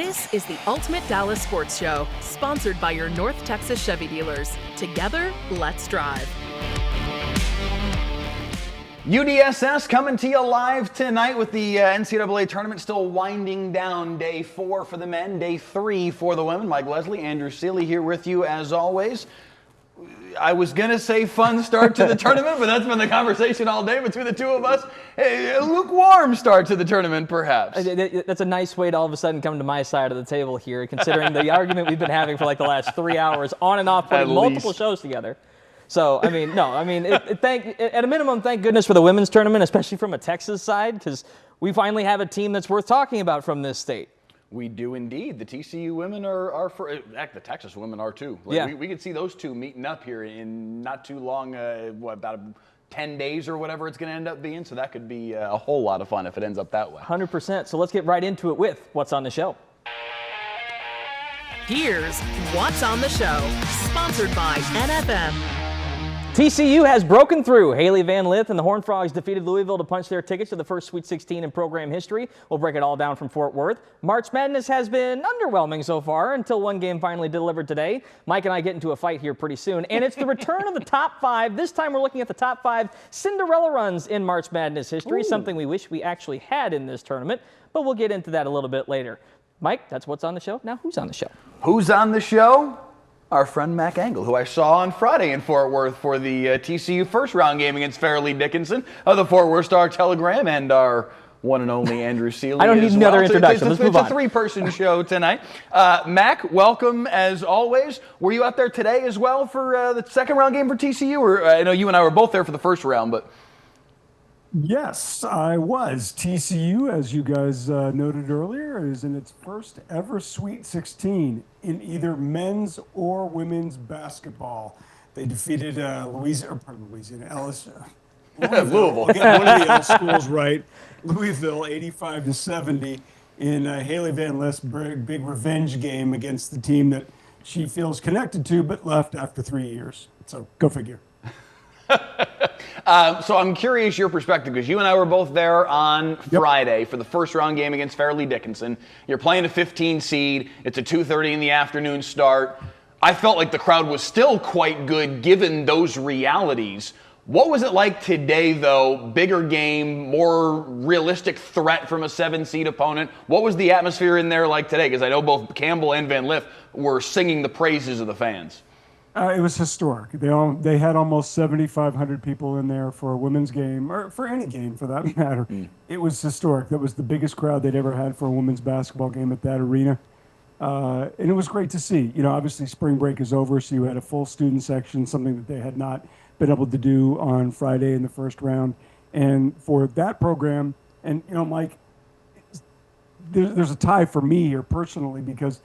This is the Ultimate Dallas Sports Show, sponsored by your North Texas Chevy dealers. Together, let's drive. UDSS coming to you live tonight with the NCAA tournament still winding down. Day 4 for the men, day 3 for the women. Mike Leslie, Andrew Cely here with you as always. I was going to say fun start to the tournament, but that's been the conversation all day between the two of us. Hey, a lukewarm start to the tournament, perhaps. That's a nice way to all of a sudden come to my side of the table here, considering the argument we've been having for like the last 3 hours on and off, putting multiple shows together. So, at a minimum, thank goodness for the women's tournament, especially from a Texas side, because we finally have a team that's worth talking about from this state. We do indeed. The TCU women are for heck, the Texas women are too. We could see those two meeting up here in not too long, about 10 days or whatever it's going to end up being. So that could be a whole lot of fun if it ends up that way. 100%. So let's get right into it with what's on the show. Here's What's on the Show, sponsored by NFM. TCU has broken through. Haley Van Lith and the Horned Frogs defeated Louisville to punch their tickets to the first Sweet 16 in program history. We'll break it all down from Fort Worth. March Madness has been underwhelming so far until one game finally delivered today. Mike and I get into a fight here pretty soon. And it's the return of the top 5. This time we're looking at the top 5 Cinderella runs in March Madness history, something we wish we actually had in this tournament. But we'll get into that a little bit later. Mike, that's what's on the show. Now, who's on the show? Who's on the show? Our friend Mac Engel, who I saw on Friday in Fort Worth for the TCU first round game against Fairleigh Dickinson of the Fort Worth Star-Telegram, and our one and only Andrew Cely. I don't need another introduction. Let's move on. It's a 3-person show tonight. Mac, welcome as always. Were you out there today as well for the second round game for TCU? Or I know you and I were both there for the first round, but. Yes, I was. TCU, as you guys noted earlier, is in its first ever Sweet 16 in either men's or women's basketball. They defeated Louisiana, Ellis. Louisville. We'll get one of the L schools right. Louisville, 85-70 in Haley Van Lith's big revenge game against the team that she feels connected to, but left after 3 years. So go figure. So I'm curious your perspective, because you and I were both there on Friday for the first round game against Fairleigh Dickinson. You're playing a 15 seed. It's a 2:30 in the afternoon start. I felt like the crowd was still quite good given those realities. What was it like today, though? Bigger game, more realistic threat from a 7-seed opponent. What was the atmosphere in there like today? Because I know both Campbell and Van Lith were singing the praises of the fans. It was historic. They had almost 7,500 people in there for a women's game, or for any game for that matter. It was historic. That was the biggest crowd they'd ever had for a women's basketball game at that arena. And it was great to see. You know, obviously spring break is over, so you had a full student section, something that they had not been able to do on Friday in the first round. And for that program, and, you know, Mike, there's a tie for me here personally, because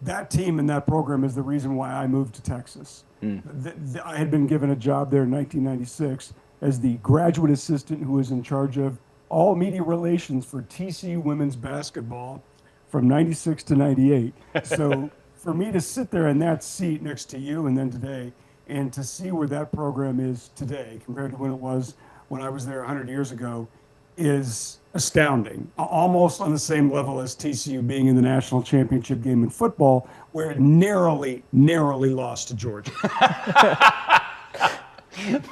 that team and that program is the reason why I moved to Texas. I had been given a job there in 1996 as the graduate assistant who was in charge of all media relations for TCU women's basketball from 96 to 98. So for me to sit there in that seat next to you and then today, and to see where that program is today compared to when it was when I was there 100 years ago, is astounding. Almost on the same level as TCU being in the national championship game in football, where it narrowly lost to Georgia.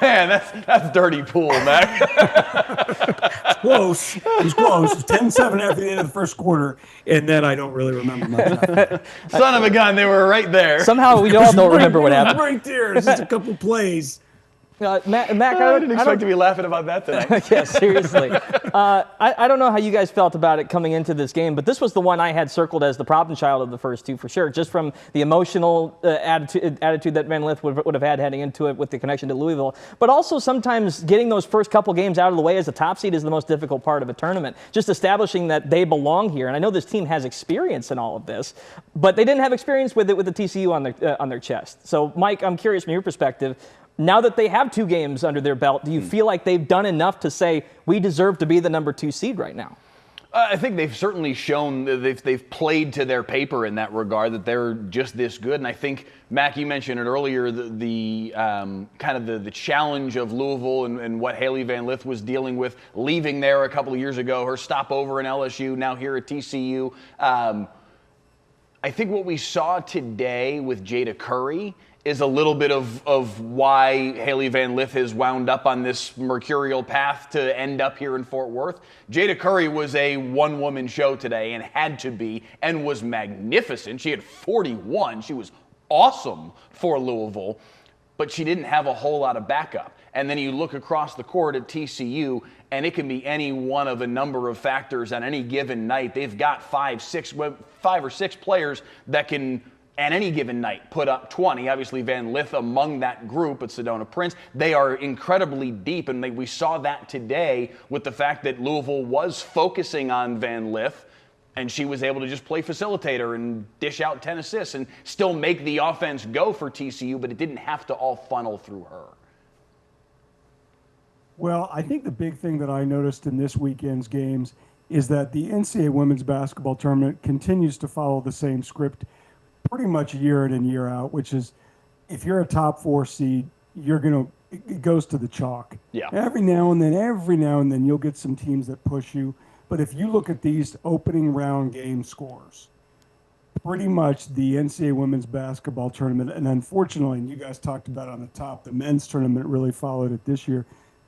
Man, that's dirty pool, Mac. Close. It was close. It was 10-7 after the end of the first quarter, and then I don't really remember much after. Son of a gun, they were right there. Somehow we all don't remember what happened. Right there. It's just a couple plays. Mac, I didn't expect to be laughing about that tonight. Yeah, seriously. I don't know how you guys felt about it coming into this game, but this was the one I had circled as the problem child of the first two for sure, just from the emotional attitude that Van Lith would have had heading into it with the connection to Louisville. But also sometimes getting those first couple games out of the way as a top seed is the most difficult part of a tournament, just establishing that they belong here. And I know this team has experience in all of this, but they didn't have experience with it with the TCU on their chest. So, Mike, I'm curious from your perspective, now that they have 2 games under their belt, do you feel like they've done enough to say we deserve to be the number 2 seed right now? I think they've certainly shown that they've played to their paper in that regard, that they're just this good. And I think, Mac, you mentioned it earlier, the kind of the challenge of Louisville and what Haley Van Lith was dealing with, leaving there a couple of years ago, her stopover in LSU, now here at TCU. I think what we saw today with Jada Curry is a little bit of why Hailey Van Lith has wound up on this mercurial path to end up here in Fort Worth. Jada Curry was a one-woman show today and had to be, and was magnificent. She had 41. She was awesome for Louisville, but she didn't have a whole lot of backup. And then you look across the court at TCU, and it can be any one of a number of factors on any given night. They've got 5 or 6 players that can, at any given night, put up 20. Obviously, Van Lith among that group, but Sedona Prince, they are incredibly deep, and we saw that today with the fact that Louisville was focusing on Van Lith, and she was able to just play facilitator and dish out 10 assists and still make the offense go for TCU, but it didn't have to all funnel through her. Well, I think the big thing that I noticed in this weekend's games is that the NCAA women's basketball tournament continues to follow the same script pretty much year in and year out, which is if you're a top 4 seed, it goes to the chalk. Yeah. Every now and then you'll get some teams that push you. But if you look at these opening round game scores, pretty much the NCAA women's basketball tournament, and unfortunately, and you guys talked about on the top, the men's tournament really followed it this year.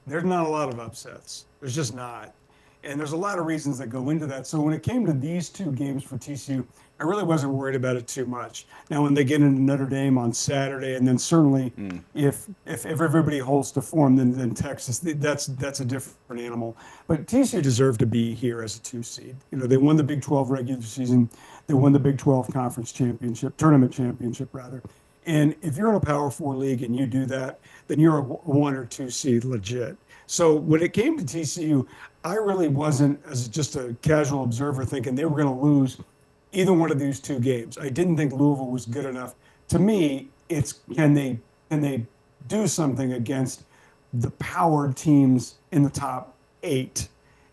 There's not a lot of upsets. There's just not. And there's a lot of reasons that go into that. So when it came to these 2 games for TCU, I really wasn't worried about it too much. Now, when they get into Notre Dame on Saturday, and then certainly if everybody holds to form, then Texas, that's a different animal. But TCU deserved to be here as a 2 seed. You know, they won the Big 12 regular season. They won the Big 12 conference tournament championship rather. And if you're in a Power 4 league and you do that, then you're a 1 or 2 seed legit. So when it came to TCU, I really wasn't, as just a casual observer, thinking they were going to lose either one of these 2 games. I didn't think Louisville was good enough. To me, it's can they do something against the powered teams in the top 8?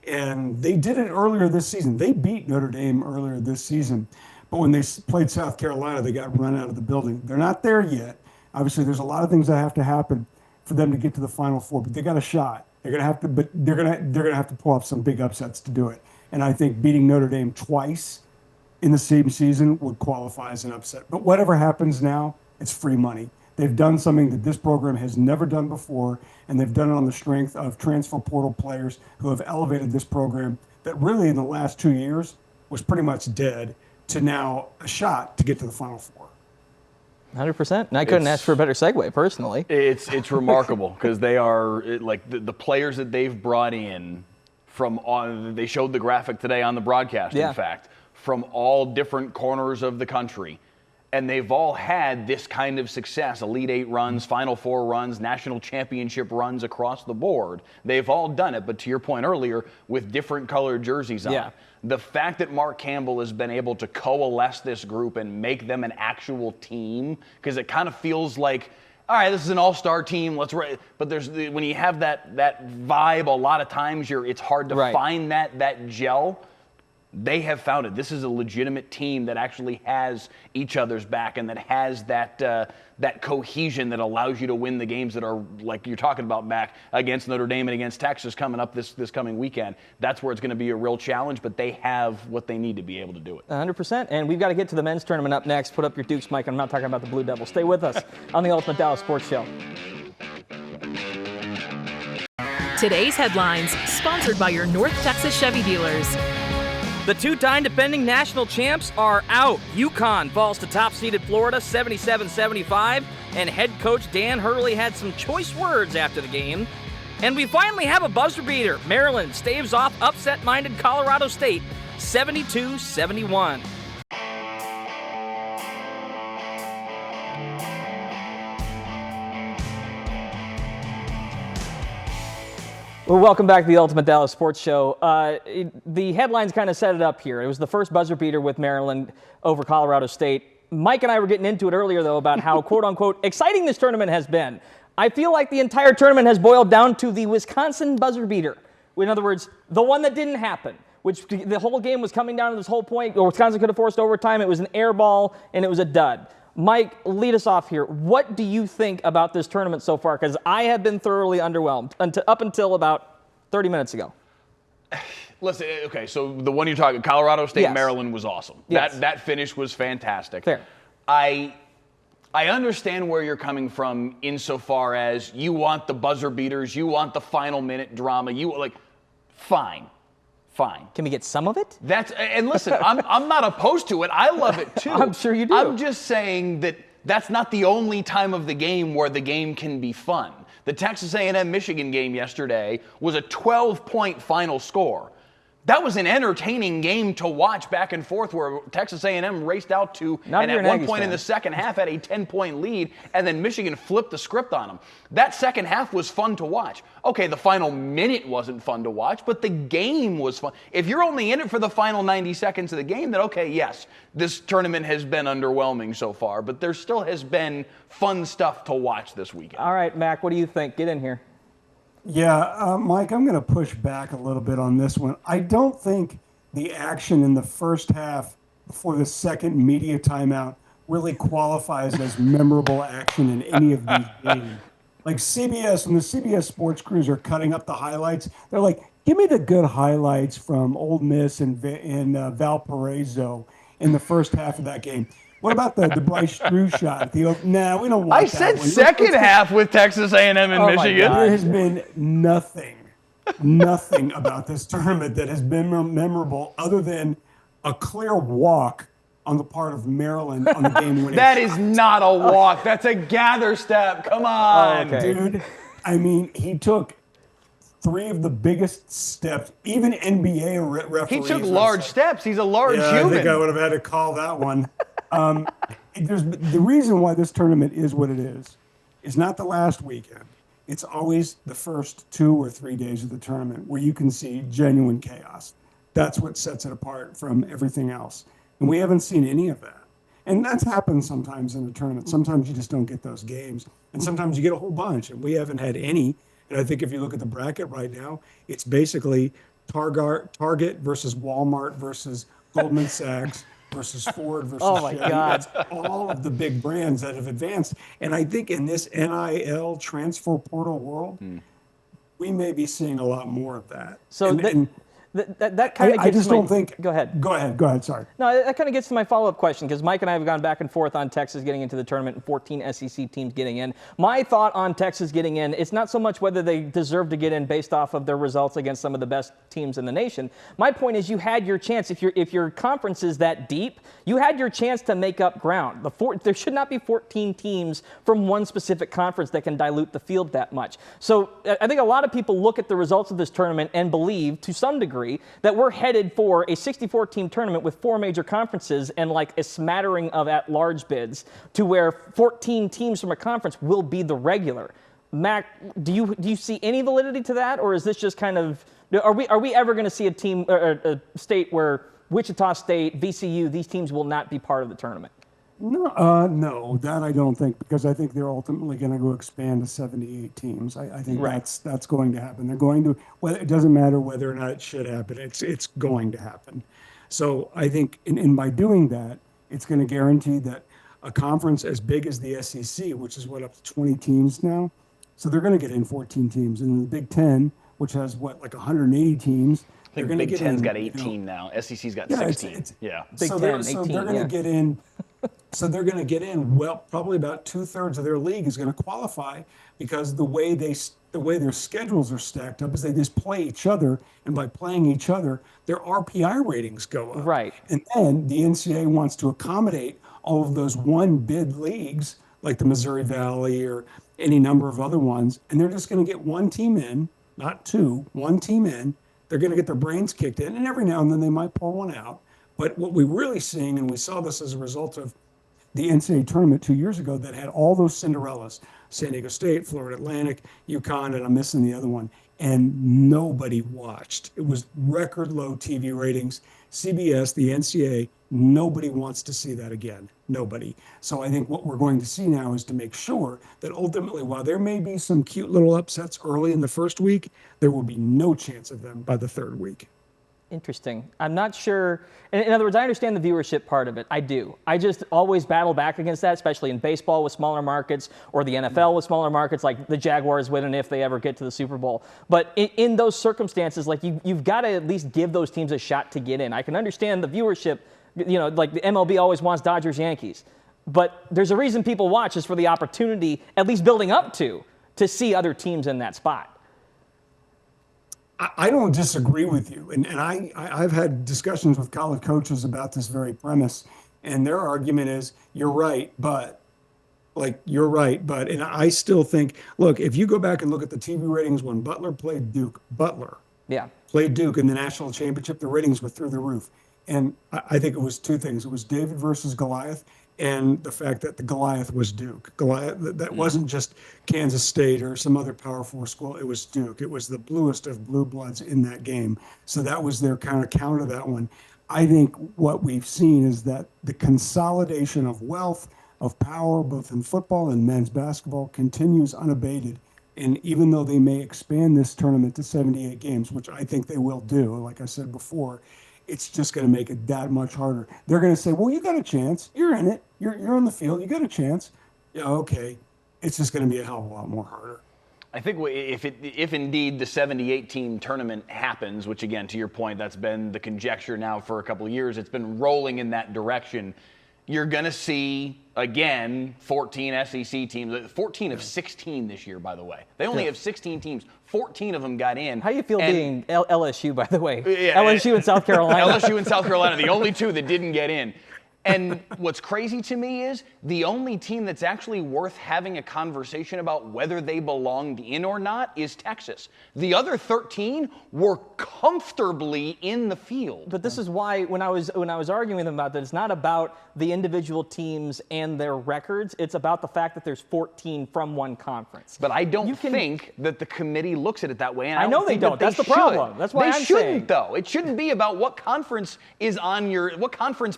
And they did it earlier this season. They beat Notre Dame earlier this season. But when they played South Carolina, they got run out of the building. They're not there yet. Obviously, there's a lot of things that have to happen for them to get to the Final Four, but they got a shot. They're gonna have to, but they're gonna have to pull off some big upsets to do it. And I think beating Notre Dame twice in the same season would qualify as an upset. But whatever happens now, it's free money. They've done something that this program has never done before, and they've done it on the strength of transfer portal players who have elevated this program that really in the last 2 years was pretty much dead, to now a shot to get to the Final Four. 100%. And I couldn't ask for a better segue, personally. It's remarkable because they are like the players that they've brought in from on. They showed the graphic today on the broadcast. Yeah. In fact, from all different corners of the country, and they've all had this kind of success: Elite 8 runs, Final Four runs, national championship runs across the board. They've all done it, but to your point earlier, with different colored jerseys on. Yeah. The fact that Mark Campbell has been able to coalesce this group and make them an actual team, because it kind of feels like, all right, this is an all-star team. But when you have that vibe, a lot of times it's hard to find that gel. They have found it. This is a legitimate team that actually has each other's back and that has that cohesion that allows you to win the games that are, like you're talking about, back against Notre Dame and against Texas coming up this coming weekend. That's where it's going to be a real challenge, but they have what they need to be able to do it. 100%. And we've got to get to the men's tournament up next. Put up your Dukes, Mike. I'm not talking about the Blue Devils. Stay with us on the Ultimate Dallas Sports Show. Today's headlines, sponsored by your North Texas Chevy dealers. The 2-time defending national champs are out. UConn falls to top-seeded Florida 77-75, and head coach Dan Hurley had some choice words after the game. And we finally have a buzzer beater. Maryland staves off upset-minded Colorado State 72-71. Well, welcome back to the Ultimate Dallas Sports Show. The headlines kind of set it up here. It was the first buzzer beater with Maryland over Colorado State. Mike and I were getting into it earlier, though, about how, quote-unquote, exciting this tournament has been. I feel like the entire tournament has boiled down to the Wisconsin buzzer beater. In other words, the one that didn't happen, which the whole game was coming down to this whole point. Wisconsin could have forced overtime. It was an air ball, and it was a dud. Mike, lead us off here. What do you think about this tournament so far? Because I have been thoroughly underwhelmed up until about 30 minutes ago. Listen, okay, so the one you're talking, Colorado State, Yes. Maryland was awesome. Yes. That finish was fantastic. Fair. I understand where you're coming from insofar as you want the buzzer beaters, you want the final minute drama, fine. Can we get some of it? And listen, I'm not opposed to it. I love it too. I'm sure you do. I'm just saying that that's not the only time of the game where the game can be fun. The Texas A&M Michigan game yesterday was a 12-point final score. That was an entertaining game to watch back and forth where Texas A&M raced out to, and at one point in the second half had a 10-point lead, and then Michigan flipped the script on them. That second half was fun to watch. Okay, the final minute wasn't fun to watch, but the game was fun. If you're only in it for the final 90 seconds of the game, then okay, yes, this tournament has been underwhelming so far, but there still has been fun stuff to watch this weekend. All right, Mac, what do you think? Get in here. Yeah, Mike, I'm going to push back a little bit on this one. I don't think the action in the first half before the second media timeout really qualifies as memorable action in any of these games. Like CBS, when the CBS sports crews are cutting up the highlights, they're like, give me the good highlights from Ole Miss and Valparaiso in the first half of that game. What about the Bryce Drew shot? Nah, we don't want that. I said one. second half with Texas A&M and Michigan. There has been nothing about this tournament that has been memorable other than a clear walk on the part of Maryland on the game-winning That shot. is not a walk. That's a gather step. Come on. Oh, okay. Dude, I mean, he took 3 of the biggest steps. Even NBA referees. He took would large say- steps. He's a large Yeah, human. I think I would have had to call that one. The reason why this tournament is what it is not the last weekend. It's always the first 2 or 3 days of the tournament where you can see genuine chaos. That's what sets it apart from everything else. And we haven't seen any of that. And that's happened sometimes in a tournament. Sometimes you just don't get those games. And sometimes you get a whole bunch. And we haven't had any. And I think if you look at the bracket right now, it's basically Target versus Walmart versus Goldman Sachs versus Ford versus Oh, my Chevy. God. It's all of the big brands that have advanced. And I think in this NIL transfer portal world, we may be seeing a lot more of that. So And that kind of gets I just my, don't think. Go ahead. Go ahead. Sorry. No, that kind of gets to my follow-up question because Mike and I have gone back and forth on Texas getting into the tournament and 14 SEC teams getting in. My thought on Texas getting in, it's not so much whether they deserve to get in based off of their results against some of the best teams in the nation. My point is you had your chance. If your conference is that deep, you had your chance to make up ground. There should not be 14 teams from one specific conference that can dilute the field that much. So I think a lot of people look at the results of this tournament and believe, to some degree, that we're headed for a 64-team tournament with 4 major conferences and like a smattering of at-large bids to where 14 teams from a conference will be the regular. Mac, do you see any validity to that, or is this just kind of are we ever going to see a team or a state where Wichita State, VCU, these teams will not be part of the tournament? No, that I don't think, because I think they're ultimately going to go expand to 78 teams. I think that's going to happen. They're going to. Well, it doesn't matter whether or not it should happen. It's going to happen. So I think in by doing that, it's going to guarantee that a conference as big as the SEC, which is up to 20 teams now, so they're going to get in 14 teams, and the Big Ten, which has 180 teams. I think Big Ten's got 18 now. SEC's got 16. Big so Ten, 18, so they're going to get in. So they're going to get in. Well, probably about 2/3 of their league is going to qualify because the way their schedules are stacked up is they just play each other, and by playing each other, their RPI ratings go up. Right. And then the NCAA wants to accommodate all of those one-bid leagues like the Missouri Valley or any number of other ones, and they're just going to get one team in, not 2, one team in. They're going to get their brains kicked in, and every now and then they might pull one out. But what we're really seeing, and we saw this as a result of the NCAA tournament 2 years ago that had all those Cinderellas, San Diego State, Florida Atlantic, UConn, and I'm missing the other one, and nobody watched. It was record low TV ratings. CBS, the NCAA, nobody wants to see that again. Nobody. So I think what we're going to see now is to make sure that ultimately, while there may be some cute little upsets early in the first week, there will be no chance of them by the third week. Interesting. I'm not sure. In other words, I understand the viewership part of it. I do. I just always battle back against that, especially in baseball with smaller markets or the NFL with smaller markets, like the Jaguars winning if they ever get to the Super Bowl. But in those circumstances, like you've got to at least give those teams a shot to get in. I can understand the viewership. Like the MLB always wants Dodgers, Yankees. But there's a reason people watch is for the opportunity, at least building up to see other teams in that spot. I don't disagree with you. And I've had discussions with college coaches about this very premise. And their argument is, you're right, but. And I still think, look, if you go back and look at the TV ratings when Butler played Duke, played Duke in the national championship, the ratings were through the roof. And I think it was two things. It was David versus Goliath, and the fact that the Goliath was Duke. Goliath, that wasn't just Kansas State or some other Power 4 school. It was Duke. It was the bluest of blue bloods in that game. So that was their kind of counter to that one. I think what we've seen is that the consolidation of wealth, of power, both in football and men's basketball, continues unabated. And even though they may expand this tournament to 78 games, which I think they will do, like I said before, it's just going to make it that much harder. They're going to say, well, you got a chance. You're in it. You're on the field. You got a chance. Yeah, okay. It's just going to be a hell of a lot more harder. I think if indeed the 78-team tournament happens, which again, to your point, that's been the conjecture now for a couple of years, it's been rolling in that direction. You're going to see, again, 14 SEC teams, 14 of 16 this year, by the way. They only have 16 teams. 14 of them got in. How do you feel being LSU, by the way? Yeah, LSU and South Carolina. LSU and South Carolina, the only two that didn't get in. And what's crazy to me is the only team that's actually worth having a conversation about whether they belonged in or not is Texas. The other 13 were comfortably in the field. But this is why when I was arguing with them about that, it's not about the individual teams and their records. It's about the fact that there's 14 from one conference. But I don't think that the committee looks at it that way. And I know they don't. That's the problem. That's why they shouldn't, though. It shouldn't be about what conference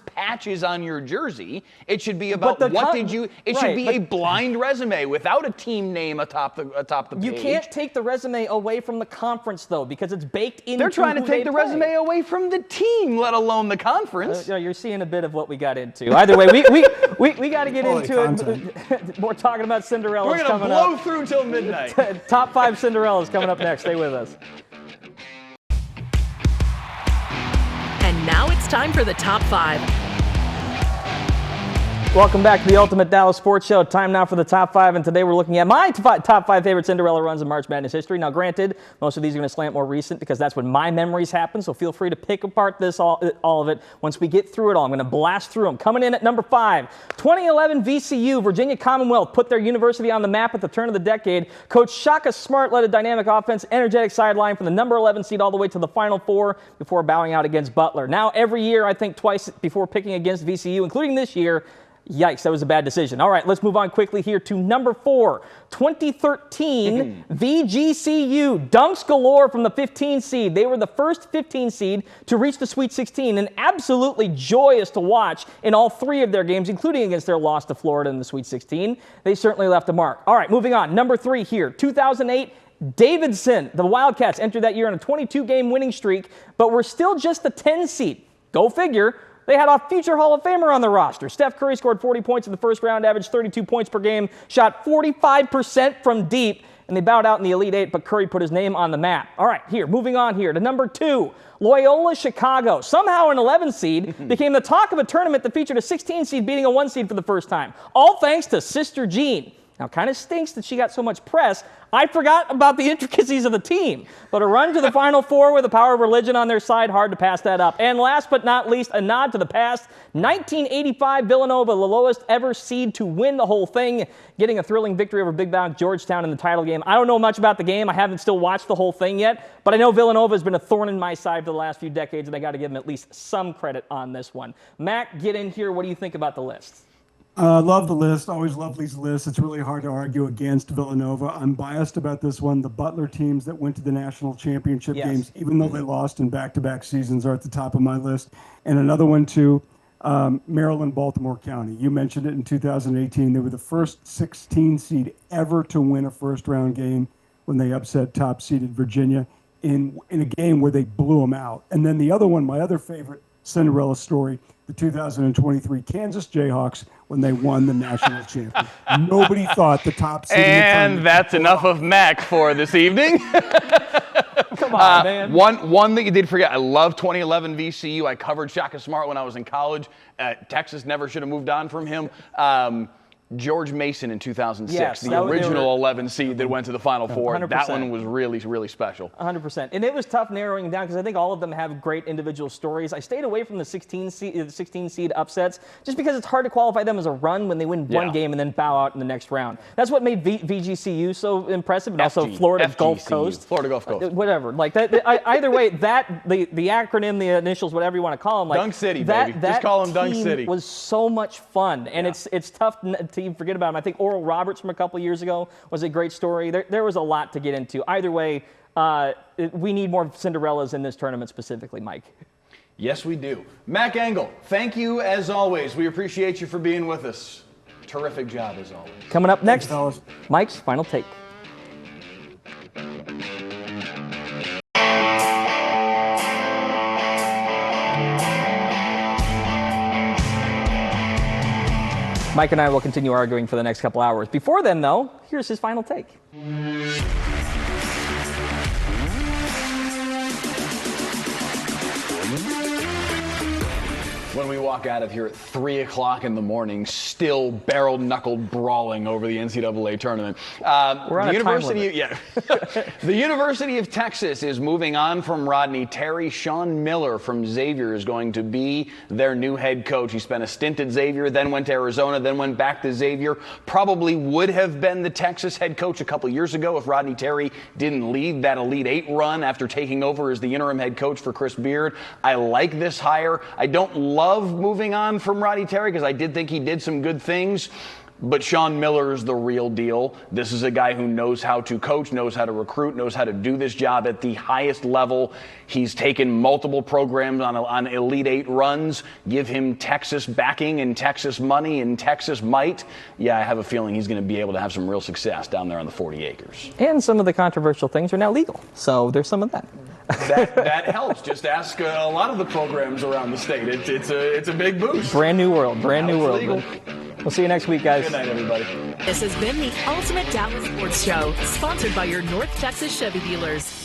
patch is on your jersey. It should be about should be a blind resume without a team name atop the page. You can't take the resume away from the conference, though, because it's baked into They're trying to take the resume away from the team, let alone the conference. You're seeing a bit of what we got into. Either way, we got to get into it. More talking about Cinderella. We're going to blow through till midnight. Top 5 Cinderellas coming up next. Stay with us. And now it's time for the top 5. Welcome back to the Ultimate Dallas Sports Show. Time now for the top 5, and today we're looking at my top 5 favorite Cinderella runs in March Madness history. Now, granted, most of these are going to slant more recent because that's when my memories happen, so feel free to pick apart all of it once we get through it all. I'm going to blast through them. Coming in at number 5, 2011 VCU, Virginia Commonwealth, put their university on the map at the turn of the decade. Coach Shaka Smart led a dynamic offense, energetic sideline from the number 11 seed all the way to the Final Four before bowing out against Butler. Now, every year, I think twice before picking against VCU, including this year. Yikes, that was a bad decision. All right, let's move on quickly here to number 4, 2013 VGCU. Dunks galore from the 15 seed. They were the first 15 seed to reach the Sweet 16 and absolutely joyous to watch in all 3 of their games, including against their loss to Florida in the Sweet 16. They certainly left a mark. All right, moving on. Number 3 here, 2008 Davidson. The Wildcats entered that year on a 22-game winning streak, but were still just the 10 seed. Go figure. They had a future Hall of Famer on the roster. Steph Curry scored 40 points in the first round, averaged 32 points per game, shot 45% from deep, and they bowed out in the Elite Eight, but Curry put his name on the map. All right, moving on here to number 2, Loyola Chicago. Somehow an 11 seed became the talk of a tournament that featured a 16 seed beating a 1 seed for the first time. All thanks to Sister Jean. Now, kind of stinks that she got so much press. I forgot about the intricacies of the team. But a run to the Final Four with the power of religion on their side, hard to pass that up. And last but not least, a nod to the past. 1985 Villanova, the lowest ever seed to win the whole thing, getting a thrilling victory over Big Bound Georgetown in the title game. I don't know much about the game. I haven't still watched the whole thing yet. But I know Villanova has been a thorn in my side for the last few decades, and I got to give them at least some credit on this one. Mac, get in here. What do you think about the list? Love the list. Always love these lists. It's really hard to argue against Villanova. I'm biased about this one. The Butler teams that went to the national championship games, even though they lost in back-to-back seasons, are at the top of my list. And another one, too, Maryland, Baltimore County. You mentioned it in 2018. They were the first 16 seed ever to win a first-round game when they upset top-seeded Virginia. in a game where they blew them out. And then the other one, my other favorite Cinderella story, the 2023 Kansas Jayhawks when they won the national championship. Nobody thought the top seed. And that's enough of Mac for this evening. Come on, man. One that you did forget. I love 2011 VCU. I covered Shaka Smart when I was in college. Texas never should have moved on from him. George Mason in 2006, Yes, the original 11 seed that went to the Final Four. 100%. That one was really, really special. 100%. And it was tough narrowing down because I think all of them have great individual stories. I stayed away from the 16 seed upsets just because it's hard to qualify them as a run when they win one game and then bow out in the next round. That's what made VGCU so impressive, and also Florida Gulf Coast. Florida Gulf Coast. Whatever. Like that. Either way, the acronym, the initials, whatever you want to call them. Like, Dunk City, baby. Just call them Dunk City. Was so much fun, and it's tough to even forget about them. I think Oral Roberts from a couple years ago was a great story. There was a lot to get into. Either way, we need more Cinderellas in this tournament specifically, Mike. Yes, we do. Mac Engel, thank you as always. We appreciate you for being with us. Terrific job as always. Coming up next, fellas. Mike's final take. Mike and I will continue arguing for the next couple hours. Before then, though, here's his final take. When we walk out of here at 3 o'clock in the morning, still barrel-knuckled brawling over the NCAA tournament. We're on a time limit. The University of Texas is moving on from Rodney Terry. Sean Miller from Xavier is going to be their new head coach. He spent a stint at Xavier, then went to Arizona, then went back to Xavier. Probably would have been the Texas head coach a couple years ago if Rodney Terry didn't lead that Elite Eight run after taking over as the interim head coach for Chris Beard. I like this hire. I don't love moving on from Rodney Terry because I did think he did some good things, but Sean Miller is the real deal. This is a guy who knows how to coach, knows how to recruit, knows how to do this job at the highest level. He's taken multiple programs on Elite Eight runs. Give him Texas backing and Texas money and Texas might. Yeah, I have a feeling he's going to be able to have some real success down there on the 40 acres. And some of the controversial things are now legal, so there's some of that. That helps. Just ask a lot of the programs around the state. It's a big boost. Brand new world. Brand new world. Legal. We'll see you next week, guys. Good night, everybody. This has been the Ultimate Dallas Sports Show, sponsored by your North Texas Chevy dealers.